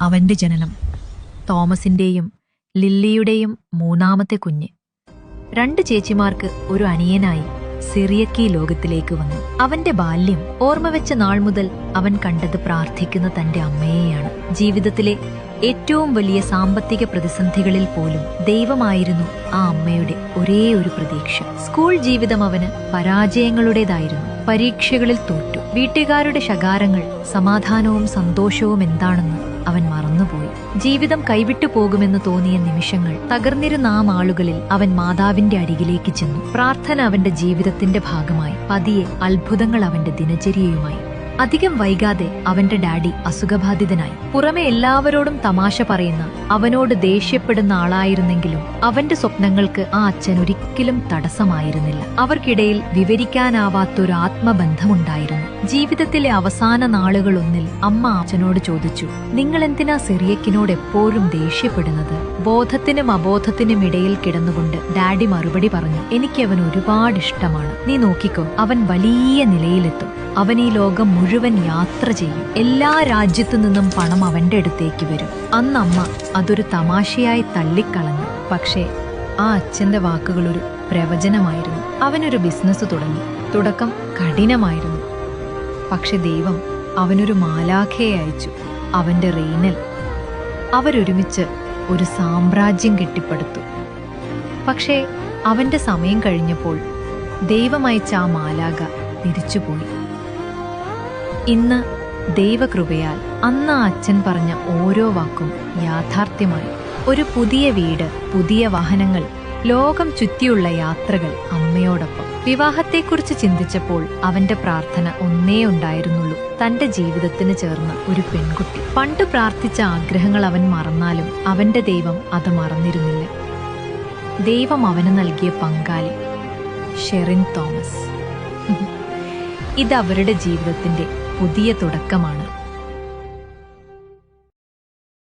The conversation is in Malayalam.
അവന്റെ ജനനം. തോമസിന്റെയും ലില്ലിയുടെയും മൂന്നാമത്തെ കുഞ്ഞ്. 2 ചേച്ചിമാർക്ക് ഒരു അനിയനായി സിറിയക്കി ലോകത്തിലേക്ക് വന്നു. അവന്റെ ബാല്യം ഓർമ്മ വെച്ച നാൾ മുതൽ അവൻ കണ്ടത് പ്രാർത്ഥിക്കുന്ന തന്റെ അമ്മയെയാണ്. ജീവിതത്തിലെ ഏറ്റവും വലിയ സാമ്പത്തിക പ്രതിസന്ധികളിൽ പോലും ദൈവമായിരുന്നു ആ അമ്മയുടെ ഒരേ ഒരു പ്രതീക്ഷ. സ്കൂൾ ജീവിതം അവന് പരാജയങ്ങളുടേതായിരുന്നു. പരീക്ഷകളിൽ തോറ്റു. വീട്ടുകാരുടെ ശകാരങ്ങൾ, സമാധാനവും സന്തോഷവും എന്താണെന്ന് അവൻ മറന്നുപോയി. ജീവിതം കൈവിട്ടു പോകുമെന്ന് തോന്നിയ നിമിഷങ്ങൾ, തകർന്നിരുന്ന ആ നാളുകളിൽ അവൻ മാതാവിന്റെ അരികിലേക്ക് ചെന്നു. പ്രാർത്ഥന അവന്റെ ജീവിതത്തിന്റെ ഭാഗമായി. പതിയെ അത്ഭുതങ്ങൾ അവന്റെ ദിനചര്യയുമായി. അധികം വൈകാതെ അവന്റെ ഡാഡി അസുഖബാധിതനായി. പുറമെ എല്ലാവരോടും തമാശ പറയുന്ന, അവനോട് ദേഷ്യപ്പെടുന്ന ആളായിരുന്നെങ്കിലും അവന്റെ സ്വപ്നങ്ങൾക്ക് ആ അച്ഛൻ ഒരിക്കലും തടസ്സമായിരുന്നില്ല. അവർക്കിടയിൽ വിവരിക്കാനാവാത്തൊരു ആത്മബന്ധമുണ്ടായിരുന്നു. ജീവിതത്തിലെ അവസാന നാളുകളൊന്നിൽ അമ്മ അച്ഛനോട് ചോദിച്ചു, "നിങ്ങളെന്തിനാ സിറിയക്കിനോട് എപ്പോഴും ദേഷ്യപ്പെടുന്നത്?" ബോധത്തിനും അബോധത്തിനും ഇടയിൽ കിടന്നുകൊണ്ട് ഡാഡി മറുപടി പറഞ്ഞു, "എനിക്കവൻ ഒരുപാട് ഇഷ്ടമാണ്. നീ നോക്കിക്കോ, അവൻ വലിയ നിലയിലെത്തും. അവൻ ഈ ലോകം മുഴുവൻ യാത്ര ചെയ്യും. എല്ലാ രാജ്യത്തു നിന്നും പണം അവന്റെ അടുത്തേക്ക് വരും." അന്ന് അമ്മ അതൊരു തമാശയായി തള്ളിക്കളഞ്ഞു. പക്ഷേ ആ അച്ഛന്റെ വാക്കുകൾ ഒരു പ്രവചനമായിരുന്നു. അവനൊരു ബിസിനസ് തുടങ്ങി. തുടക്കം കഠിനമായിരുന്നു. പക്ഷെ ദൈവം അവനൊരു മാലാഖയെ അയച്ചു, അവന്റെ റീനൽ. അവരൊരുമിച്ച് ഒരു സാമ്രാജ്യം കെട്ടിപ്പടുത്തു. പക്ഷേ അവന്റെ സമയം കഴിഞ്ഞപ്പോൾ ദൈവമയച്ച ആ മാലാഖ തിരിച്ചുപോയി. ഇന്ന് ദൈവകൃപയാൽ അന്ന് ആ അച്ഛൻ പറഞ്ഞ ഓരോ വാക്കും യാഥാർത്ഥ്യമായി. ഒരു പുതിയ വീട്, പുതിയ വാഹനങ്ങൾ, ലോകം ചുറ്റിയുള്ള യാത്രകൾ അമ്മയോടൊപ്പം. വിവാഹത്തെക്കുറിച്ച് ചിന്തിച്ചപ്പോൾ അവന്റെ പ്രാർത്ഥന ഒന്നേ ഉണ്ടായിരുന്നുള്ളൂ, തന്റെ ജീവിതത്തിന് ചേർന്ന ഒരു പെൺകുട്ടി. പണ്ട് പ്രാർത്ഥിച്ച ആഗ്രഹങ്ങൾ അവൻ മറന്നാലും അവന്റെ ദൈവം അത് മറന്നിരുന്നില്ല. ദൈവം അവന് നൽകിയ പങ്കാളി ഷെറിൻ തോമസ്. ഇത് അവരുടെ ജീവിതത്തിന്റെ പുതിയ തുടക്കമാണ്.